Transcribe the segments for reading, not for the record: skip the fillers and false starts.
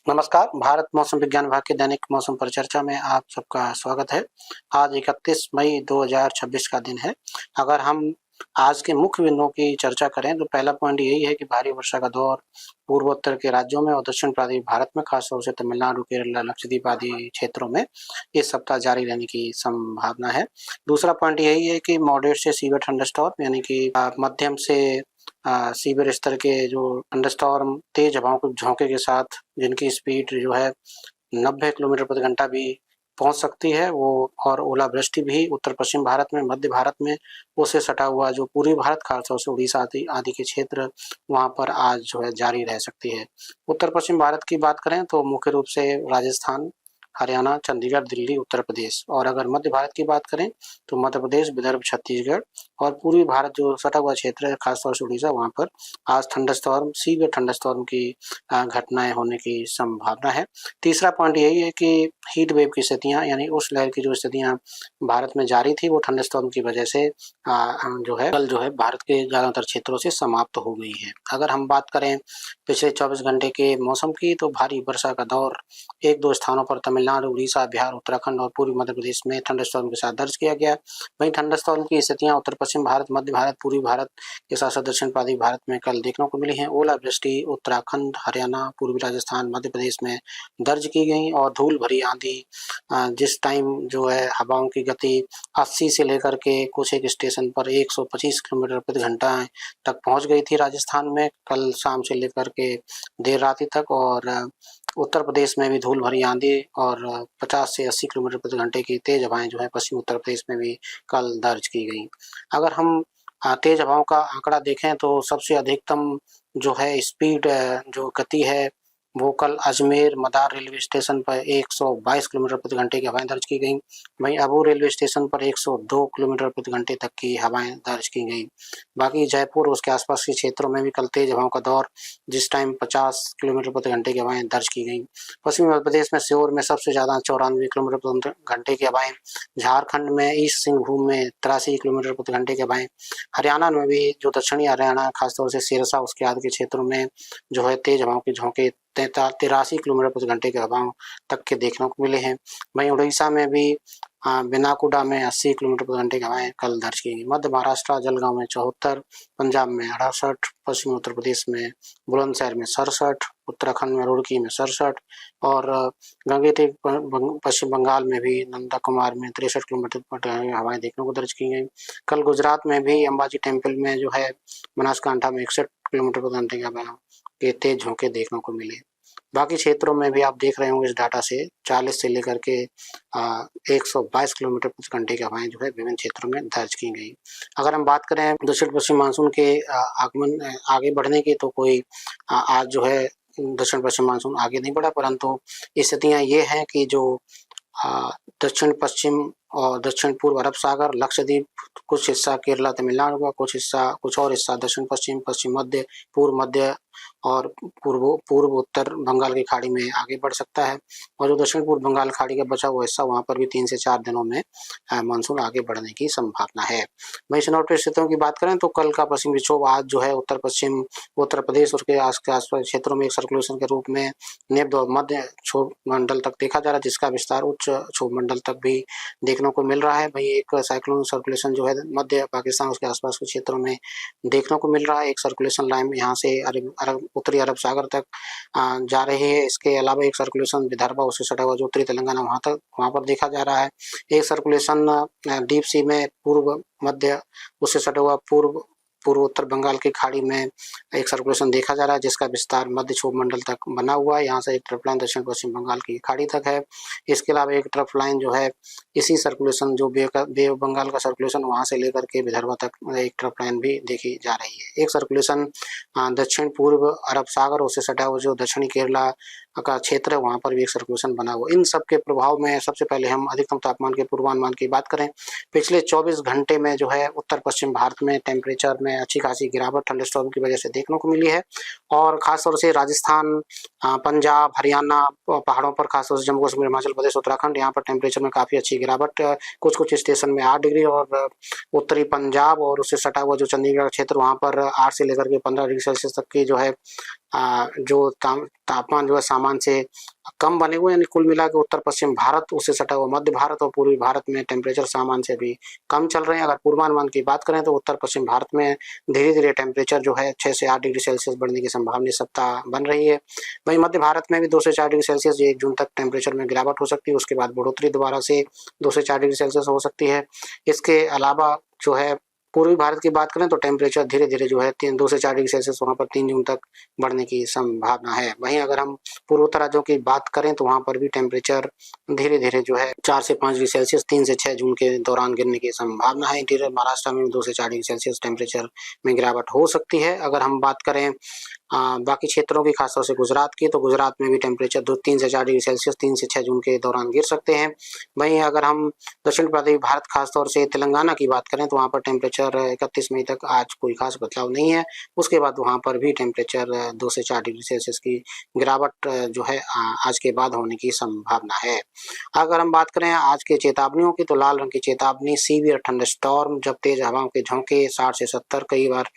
नमस्कार, भारत मौसम विज्ञान विभाग के दैनिक मौसम परिचर्चा में आप सबका स्वागत है। आज 31 मई 2026 का दिन है। अगर हम आज के मुख्य बिंदुओं की चर्चा करें तो पहला पॉइंट यही है कि भारी वर्षा का दौर पूर्वोत्तर के राज्यों में और दक्षिण प्रांतीय भारत में खासतौर से तमिलनाडु, केरल, लक्षद्वीप आदि क्षेत्रों में इस सप्ताह जारी रहने की संभावना है। दूसरा पॉइंट यही है कि मॉडरेट से सीवियर थंडरस्टॉर्म यानी कि मध्यम से सीवियर स्तर के जो थंडरस्टॉर्म तेज हवाओं के झोंके के साथ जिनकी स्पीड जो है 90 किलोमीटर प्रति घंटा भी पहुंच सकती है वो, और ओलावृष्टि भी उत्तर पश्चिम भारत में, मध्य भारत में, उससे सटा हुआ जो पूर्वी भारत खासतौर से उड़ीसा आदि आदि के क्षेत्र वहां पर आज जो है जारी रह सकती है। उत्तर पश्चिम भारत की बात करें तो मुख्य रूप से राजस्थान, हरियाणा, चंडीगढ़, दिल्ली, उत्तर प्रदेश, और अगर मध्य भारत की बात करें तो मध्य प्रदेश, विदर्भ, छत्तीसगढ़ और पूर्वी भारत जो सटा हुआ क्षेत्र है खासतौर से उड़ीसा, वहां पर आज थंडरस्टॉर्म, सीवियर थंडरस्टॉर्म की घटनाएं होने की संभावना है। तीसरा पॉइंट यही है कि हीट वेव की स्थितियां यानी उस लहर की जो स्थितियां भारत में जारी थी वो थंडरस्टॉर्म की वजह से जो है कल जो है भारत के ज्यादातर क्षेत्रों से समाप्त हो गई है। अगर हम बात करें पिछले 24 घंटे के मौसम की तो भारी वर्षा का दौर एक दो स्थानों पर तमिलनाडु, उड़ीसा, बिहार, उत्तराखंड और पूर्वी मध्य प्रदेश में थंडरस्टॉर्म के साथ दर्ज किया गया। वहीं थंडरस्टॉर्म की स्थितियां उत्तर पश्चिम भारत, मध्य भारत, पूर्वी भारत के साथ साथ दक्षिण प्रांतीय भारत में कल देखने को मिली है। ओलावृष्टि उत्तराखंड, हरियाणा, पूर्वी राजस्थान, मध्य प्रदेश में दर्ज की गई और धूल भरी आंधी जिस टाइम जो है हवाओं की गति 80 से लेकर के कुछ एक स्टेशन पर 125 किलोमीटर प्रति घंटा तक पहुंच गई थी राजस्थान में कल शाम से लेकर के देर रात्रि तक, और उत्तर प्रदेश में भी धूल भरी आंधी और 50 से 80 किलोमीटर प्रति घंटे की तेज हवाएं जो है पश्चिमी उत्तर प्रदेश में भी कल दर्ज की गई। अगर हम तेज हवाओं का आंकड़ा देखें तो सबसे अधिकतम जो है स्पीड जो गति है वो कल अजमेर मदार रेलवे स्टेशन पर 122 किलोमीटर प्रति घंटे की हवाएं दर्ज की गई। वहीं अबू रेलवे स्टेशन पर 102 किलोमीटर प्रति घंटे तक की हवाएं दर्ज की गई। बाकी जयपुर उसके आसपास के क्षेत्रों में भी कल तेज हवाओं का दौर जिस टाइम 50 किलोमीटर प्रति घंटे की हवाएं दर्ज की गई। पश्चिमी मध्य प्रदेश में सीहोर में सबसे ज्यादा 94 किलोमीटर प्रति घंटे की हवाएं, झारखंड में ईस्ट सिंहभूम में 83 किलोमीटर प्रति घंटे की हवाएं, हरियाणा में भी जो दक्षिणी हरियाणा खासतौर से सिरसा उसके आदि के क्षेत्रों में जो है तेज हवाओं के झोंके 83 किलोमीटर प्रति घंटे की हवाओं तक के देखने को मिले हैं। वहीं उड़ीसा में भी बिनाकुडा में 80 किलोमीटर प्रति घंटे की हवाएं कल दर्ज की गई। मध्य महाराष्ट्र जलगांव में 74, पंजाब में 68, पश्चिमी उत्तर प्रदेश में बुलंदशहर में 67, उत्तराखंड में रुड़की में 67 और गंगोत्री पश्चिम बंगाल में भी नंदा कुमार में 63 किलोमीटर प्रति हवाएं देखने को दर्ज की गई। कल गुजरात में भी अंबाजी टेम्पल में जो है बनासकांठा में 61 किलोमीटर प्रति घंटे की हवाएं के तेज झोंके देखने को मिले। बाकी क्षेत्रों में भी आप देख रहे होंगे इस डाटा से 40 से लेकर के 122 किलोमीटर प्रति घंटे की हवाएं जो है विभिन्न क्षेत्रों में दर्ज की गई। अगर हम बात करें दक्षिण पश्चिम मानसून के आगमन आगे बढ़ने की तो कोई आज जो है दक्षिण पश्चिम मानसून आगे नहीं बढ़ा, परंतु स्थितियां ये हैं कि जो दक्षिण पश्चिम और दक्षिण पूर्व अरब सागर, लक्षद्वीप, कुछ हिस्सा केरला तमिलनाडु का, कुछ और हिस्सा दक्षिण पश्चिम, पश्चिम मध्य, पूर्व मध्य और पूर्व उत्तर बंगाल की खाड़ी में आगे बढ़ सकता है, और जो दक्षिण पूर्व बंगाल खाड़ी का बचा हुआ हिस्सा वहां पर भी 3 से 4 दिनों में मानसून आगे बढ़ने की संभावना है। वहीं सिनोप्टिक स्थितियों की बात करें तो कल का पश्चिम विक्षोभ आज जो है उत्तर पश्चिम उत्तर प्रदेश और उसके आसपास क्षेत्रों में एक सर्कुलेशन के रूप में नेब मध्य क्षोभ मंडल तक देखा जा रहा है, जिसका विस्तार उच्च क्षोभ मंडल तक भी देखने को मिल रहा है। वही एक साइक्लोन सर्कुलेशन जो है मध्य पाकिस्तान उसके आसपास के क्षेत्रों में देखने को मिल रहा है। एक सर्कुलेशन लाइन यहाँ से उत्तरी अरब सागर तक जा रही है। इसके अलावा एक सर्कुलेशन विदर्भ उससे सटा हुआ जो उत्तरी तेलंगाना वहां पर देखा जा रहा है। एक सर्कुलेशन डीप सी में पूर्व मध्य उससे सटा हुआ पूर्व उत्तर बंगाल की खाड़ी में एक सर्कुलेशन देखा जा रहा है, जिसका विस्तार मध्य क्षोभ मंडल तक बना हुआ है। यहाँ से एक ट्रफ लाइन दक्षिण पश्चिम बंगाल की खाड़ी तक है। इसके अलावा एक ट्रफ लाइन जो है इसी सर्कुलेशन जो बे ऑफ बंगाल का सर्कुलेशन वहां से लेकर के विदर्भ तक एक ट्रफ लाइन भी देखी जा रही है। एक सर्कुलेशन दक्षिण पूर्व अरब सागर उससे सटा हुआ जो दक्षिणी केरला का क्षेत्र है वहां पर भी एक सर्कुलेशन बना हुआ। इन सब के प्रभाव में सबसे पहले हम अधिकतम तापमान के पूर्वानुमान की बात करें। पिछले 24 घंटे में जो है उत्तर पश्चिम भारत में टेम्परेचर में अच्छी खासी गिरावट थंडरस्टॉर्म की वजह से देखने को मिली है, और खासतौर से राजस्थान, पंजाब, हरियाणा पहाड़ों पर, खासतौर से जम्मू कश्मीर, हिमाचल प्रदेश, उत्तराखंड यहाँ पर टेम्परेचर में काफी अच्छी गिरावट, कुछ स्टेशन में 8 डिग्री, और उत्तरी पंजाब और उससे सटा हुआ जो चंडीगढ़ क्षेत्र वहां पर 8 से लेकर के 15 डिग्री सेल्सियस तक की जो है जो तापमान जो है सामान्य से कम बने हुए, यानी कुल मिला के उत्तर पश्चिम भारत, उससे सटा हुआ मध्य भारत और पूर्वी भारत में टेम्परेचर सामान्य से भी कम चल रहे हैं। अगर पूर्वानुमान की बात करें तो उत्तर पश्चिम भारत में धीरे धीरे टेम्परेचर जो है 6 से 8 डिग्री सेल्सियस बढ़ने की संभावना इस सप्ताह बन रही है। वहीं मध्य भारत में भी 2 से 4 डिग्री सेल्सियस 1 जून तक टेम्परेचर में गिरावट हो सकती है, उसके बाद बढ़ोतरी दोबारा से 2 से 4 डिग्री सेल्सियस हो सकती है। इसके अलावा जो है पूर्वी भारत की बात करें तो टेम्परेचर धीरे धीरे जो है 2 से 4 डिग्री सेल्सियस वहाँ पर 3 जून तक बढ़ने की संभावना है। वहीं अगर हम पूर्वोत्तर राज्यों की बात करें तो वहाँ पर भी टेम्परेचर धीरे धीरे जो है 4 से 5 डिग्री सेल्सियस 3 से 6 जून के दौरान गिरने की संभावना है। इंटीरियर महाराष्ट्र में 2 से 4 डिग्री सेल्सियस टेम्परेचर में गिरावट हो सकती है। अगर हम बात करें बाकी क्षेत्रों की, खासतौर से गुजरात की, तो गुजरात में भी टेम्परेचर 3 से 4 डिग्री सेल्सियस 3 से 6 जून के दौरान गिर सकते हैं। वहीं अगर हम दक्षिण पूर्वी भारत खासतौर से तेलंगाना की बात करें तो वहाँ पर टेम्परेचर 31 मई तक आज कोई खास बदलाव नहीं है। उसके बाद वहाँ पर भी टेम्परेचर 2 से 4 डिग्री सेल्सियस की गिरावट जो है आज के बाद होने की संभावना है। अगर हम बात करें आज के चेतावनियों की, तो लाल रंग की चेतावनी सीवियर थंडरस्टॉर्म, जब तेज हवाओं के झोंके 60 से 70, कई बार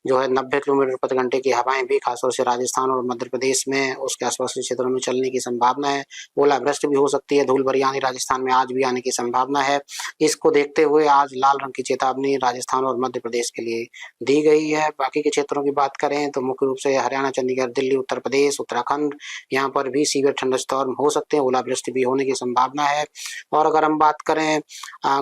जो है 90 किलोमीटर प्रति घंटे की हवाएं भी खासतौर से राजस्थान और मध्य प्रदेश में उसके आसपास के क्षेत्रों में चलने की संभावना है। ओलावृष्टि भी हो सकती है, धूल भरी आंधी राजस्थान में आज भी आने की संभावना है। इसको देखते हुए आज लाल रंग की चेतावनी राजस्थान और मध्य प्रदेश के लिए दी गई है। बाकी के क्षेत्रों की बात करें तो मुख्य रूप से हरियाणा, चंडीगढ़, दिल्ली, उत्तर प्रदेश, उत्तराखंड, यहाँ पर भी सीवियर थंडरस्टॉर्म हो सकते हैं, ओलावृष्टि भी होने की संभावना है। और अगर हम बात करें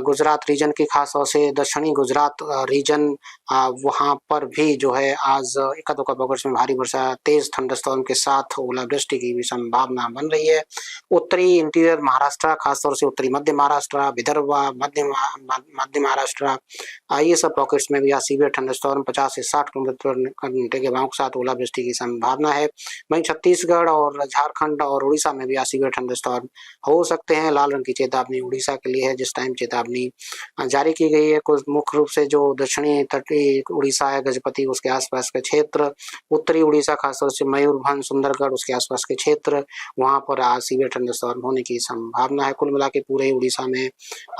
गुजरात रीजन की, खासतौर से दक्षिणी गुजरात रीजन, वहाँ पर भी जो है आज इक्का दुक्का बगस में भारी वर्षा, तेज थंडरस्टॉर्म के साथ ओलावृष्टि की भी संभावना बन रही है। उत्तरी इंटीरियर महाराष्ट्र, खासतौर से उत्तरी मध्य महाराष्ट्र, विदर्भ, मध्य महाराष्ट्र, ये सब पॉकेट्स में भी आज सीवियर थंडरस्टॉर्म 50 से 60 किलोमीटर घंटे के हवाओं के साथ ओलावृष्टि की संभावना है। वहीं छत्तीसगढ़ और झारखंड और उड़ीसा में भी आज सीवियर थंडरस्टॉर्म हो सकते हैं। लाल रंग की चेतावनी उड़ीसा के लिए है, जिस टाइम चेतावनी जारी की गई है। कुछ मुख्य रूप से जो दक्षिणी तटीय उड़ीसा है, गजपति, उसके आसपास के क्षेत्र, उत्तरी उड़ीसा खासतौर से मयूरभंज, सुंदरगढ़, उसके आसपास के क्षेत्र, वहां पर आज सीवियर थंडरस्टॉर्म होने की संभावना है। कुल मिला के पूरे उड़ीसा में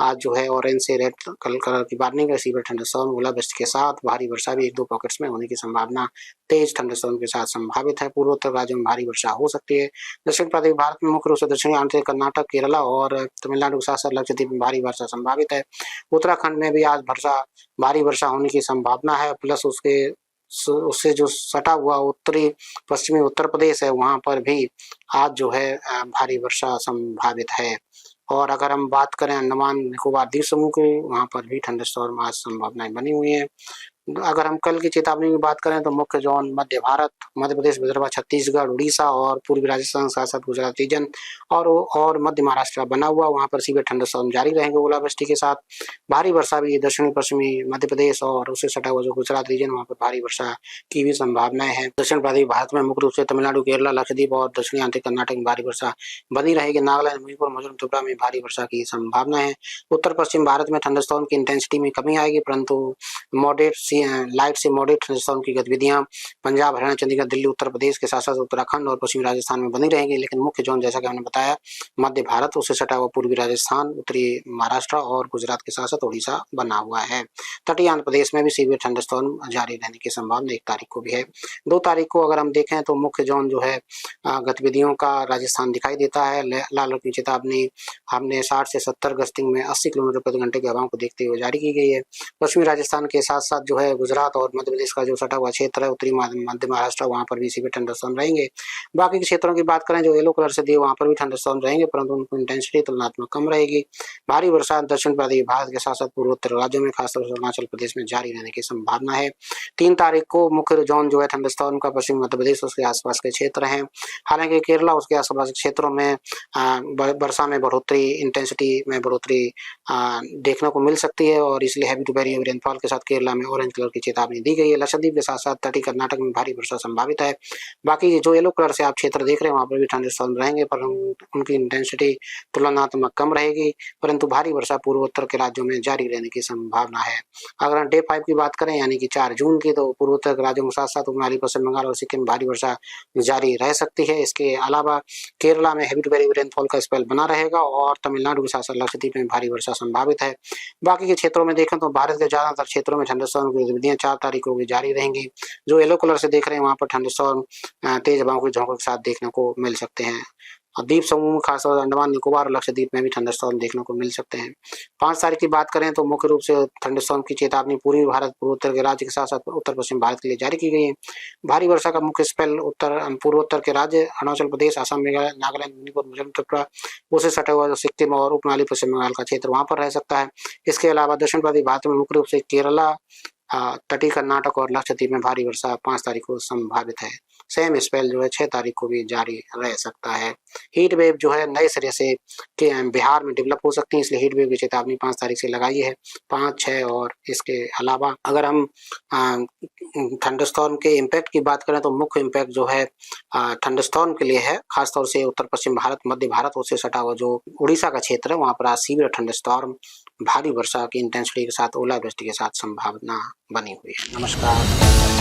आज जो है ऑरेंज से रेड कलर की वार्निंग है। सीवियर थंडरस्टॉर्म, ओलावृष्टि के साथ भारी वर्षा भी 1-2 पॉकेट्स में होने की संभावना तेज थंडरस्टॉर्म के साथ संभावित है। पूर्वोत्तर राज्यों में भारी वर्षा हो सकती है। दक्षिण पूर्वी भारत में मुख्य रूप से दक्षिणी आंध्र, कर्नाटक, केरला और तमिलनाडु के साथ साथ लक्षद्वीप में भारी वर्षा संभावित है। उत्तराखंड में भी आज भारी वर्षा होने की संभावना है। प्लस उससे जो सटा हुआ उत्तरी पश्चिमी उत्तर प्रदेश है, वहां पर भी आज जो है भारी वर्षा संभावित है। और अगर हम बात करें अंडमान निकोबार द्वीप समूह की, वहां पर भी थंडरस्टॉर्म आज संभावनाएं बनी हुई है। अगर हम कल की चेतावनी की बात करें तो मुख्य जोन मध्य भारत, मध्य प्रदेश, विदर्भ, छत्तीसगढ़, उड़ीसा और पूर्वी राजस्थान के साथ साथ गुजरात रीजन और मध्य महाराष्ट्र बना हुआ, वहां पर सीवियर थंडरस्टॉर्म जारी रहेंगे ओलावृष्टि के साथ। भारी वर्षा भी दक्षिणी पश्चिमी मध्य प्रदेश और उससे सटा हुआ जो गुजरात रीजन, वहां पर भारी वर्षा की भी संभावनाएं है। दक्षिण पूर्वी भारत में मुख्य रूप से तमिलनाडु, केरला, लक्षद्वीप और दक्षिणी आंध्र, कर्नाटक में भारी वर्षा बनी रहेगी। नागालैंड, मणिपुर, मिजोरम, त्रिपुरा में भारी वर्षा की संभावना है। उत्तर पश्चिम भारत में थंडरस्टॉर्म की इंटेंसिटी में कमी आएगी, परंतु लाइट से मॉडरेट थंडरस्टॉर्म की गतिविधियां पंजाब, हरियाणा, चंडीगढ़, दिल्ली, उत्तर प्रदेश के साथ साथ उत्तराखंड और पश्चिमी राजस्थान में बनी रहेंगी। लेकिन मुख्य जोन, जैसा कि हमने बताया, मध्य भारत, उससे सटा हुआ पूर्वी राजस्थान, उत्तरी महाराष्ट्र और गुजरात के साथ साथ उड़ीसा बना हुआ है। तटीय आंध्र प्रदेश में भी सीवियर थंडरस्टॉर्म जारी रहने की संभावना 1 तारीख को भी है। 2 तारीख को अगर हम देखें तो मुख्य जोन जो है गतिविधियों का राजस्थान दिखाई देता है। लाल रंग की चेतावनी हमने 60 से 70 गस्टिंग में 80 किलोमीटर प्रति घंटे की हवाओं को देखते हुए जारी की गई है। पश्चिमी राजस्थान के साथ साथ जो है गुजरात और मध्य प्रदेश का जो सटा हुआ क्षेत्र है, उत्तरी मध्य महाराष्ट्र, वहां पर भी सीवियर थंडरस्टॉर्म रहेंगे। बाकी के क्षेत्रों की बात करें जो येलो कलर से दिए, वहां पर भी थंडरस्टॉर्म रहेंगे, परंतु उनकी इंटेंसिटी तुलनात्मक कम रहेगी। भारी वर्षा दक्षिण पूर्वी भारत के साथ साथ पूर्वोत्तर राज्यों में, खासतौर से अरुणाचल प्रदेश में जारी रहने की संभावना है। 3 तारीख को मुख्य जोन जो है थंडरस्टॉर्म का पश्चिमी मध्य प्रदेश, उसके आसपास के क्षेत्र हैं। हालांकि केरला, उसके आसपास के क्षेत्रों में वर्षा में बढ़ोतरी, इंटेंसिटी में बढ़ोतरी देखने को मिल सकती है और इसलिए heavy to very heavy rainfall के साथ केरला में ऑरेंज कलर की चेतावनी दी गई है। लक्षद्वीप के साथ साथ तटीय कर्नाटक में भारी वर्षा संभावित है। बाकी जो येलो कलर से आप क्षेत्र देख रहे हैं, वहां पर भी थंडरस्टॉर्म रहेंगे, पर उनकी इंटेंसिटी तुलनात्मक कम रहेगी, परंतु भारी वर्षा पूर्वोत्तर के राज्यों में जारी रहने की संभावना है। अगर हम डे 5 की बात करें, यानी कि 4 जून की, तो पूर्वोत्तर के राज्यों के साथ साथ उत्तरी पश्चिम बंगाल और सिक्किम में भारी वर्षा जारी रह सकती है। इसके अलावा केरला में heavy to very heavy rainfall का स्पेल बना रहेगा और तमिलनाडु के साथ साथ लक्षद्वीप में भारी वर्षा संभावित है। बाकी के क्षेत्रों में देखें तो भारत के ज्यादातर क्षेत्रों में थंडरस्टॉर्म की गतिविधियां 4 तारीख को भी जारी रहेंगी। जो येलो कलर से देख रहे हैं वहां पर थंडरस्टॉर्म तेज हवाओं के झोंकों के साथ देखने को मिल सकते हैं। और द्वीप समूह में खासतौर अंडमान निकोबार और लक्षद्वीप में भी थंडरस्टॉर्म देखने को मिल सकते हैं। 5 तारीख की बात करें तो मुख्य रूप से थंडरस्टॉर्म की चेतावनी पूर्वी भारत, पूर्वोत्तर के राज्य के साथ-साथ उत्तर पश्चिम भारत के लिए जारी की गई है। भारी वर्षा का मुख्य स्पेल पूर्वोत्तर के राज्य अरुणाचल प्रदेश, असम, मेघालय, नागालैंड, मणिपुर, मिजोरम, त्रिपुरा, उससे सटे हुआ जो सिक्किम और उपमहाली पश्चिम बंगाल का क्षेत्र वहां पर रह सकता है। इसके अलावा दक्षिण-पूर्वी भारत में मुख्य रूप से केरला, तटीय कर्नाटक और लक्षद्वीप में भारी वर्षा 5 तारीख को संभावित है। सेम स्पेल जो है 6 तारीख को भी जारी रह सकता है। हीट वेव जो है नए सिरे से बिहार में डेवलप हो सकती है, इसलिए हीट वेव की चेतावनी 5 तारीख से लगाई है। 5, 6 और इसके अलावा अगर हम थंडरस्टॉर्म के इम्पैक्ट की बात करें तो मुख्य इम्पैक्ट जो है थंडरस्टॉर्म के लिए है, खासतौर से उत्तर पश्चिम भारत, मध्य भारत, उससे सटा हुआ जो उड़ीसा का क्षेत्र है वहां पर आज सीवियर थंडरस्टॉर्म, भारी वर्षा की इंटेंसिटी के साथ ओलावृष्टि के साथ संभावना बनी हुई है। नमस्कार।